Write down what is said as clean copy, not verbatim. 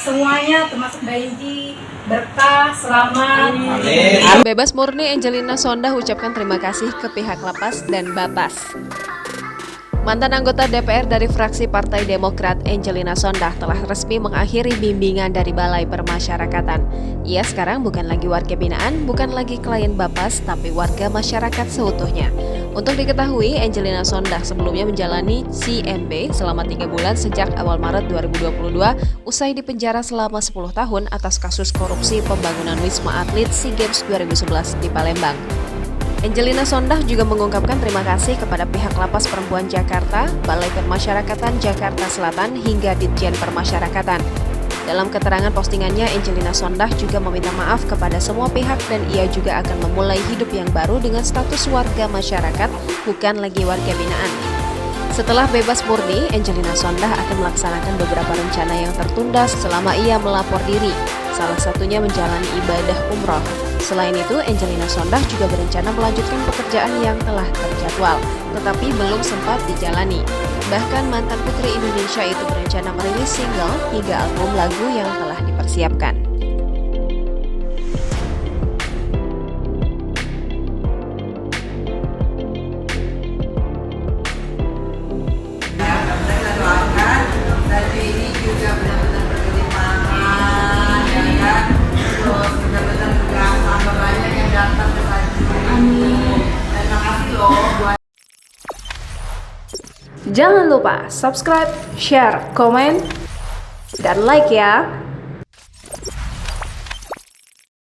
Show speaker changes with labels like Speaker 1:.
Speaker 1: semuanya termasuk Mbak Inci berkah, selamat.
Speaker 2: Amin. Bebas murni Angelina Sondakh ucapkan terima kasih ke pihak lapas dan Bapas. Mantan anggota DPR dari fraksi Partai Demokrat Angelina Sondakh telah resmi mengakhiri bimbingan dari Balai Permasyarakatan. Ia sekarang bukan lagi warga binaan, bukan lagi klien Bapas, tapi warga masyarakat seutuhnya. Untuk diketahui, Angelina Sondakh sebelumnya menjalani CMB selama 3 bulan sejak awal Maret 2022, usai dipenjara selama 10 tahun atas kasus korupsi pembangunan Wisma Atlet SEA Games 2011 di Palembang. Angelina Sondakh juga mengungkapkan terima kasih kepada pihak Lapas Perempuan Jakarta, Balai Permasyarakatan Jakarta Selatan, hingga Ditjen Permasyarakatan. Dalam keterangan postingannya, Angelina Sondakh juga meminta maaf kepada semua pihak dan ia juga akan memulai hidup yang baru dengan status warga masyarakat, bukan lagi warga binaan. Setelah bebas murni, Angelina Sondakh akan melaksanakan beberapa rencana yang tertunda selama ia melapor diri, salah satunya menjalani ibadah umroh. Selain itu, Angelina Sondakh juga berencana melanjutkan pekerjaan yang telah terjadwal, tetapi belum sempat dijalani. Bahkan mantan putri Indonesia itu berencana merilis single hingga album lagu yang telah dipersiapkan.
Speaker 3: Jangan lupa subscribe, share, komen, dan like ya.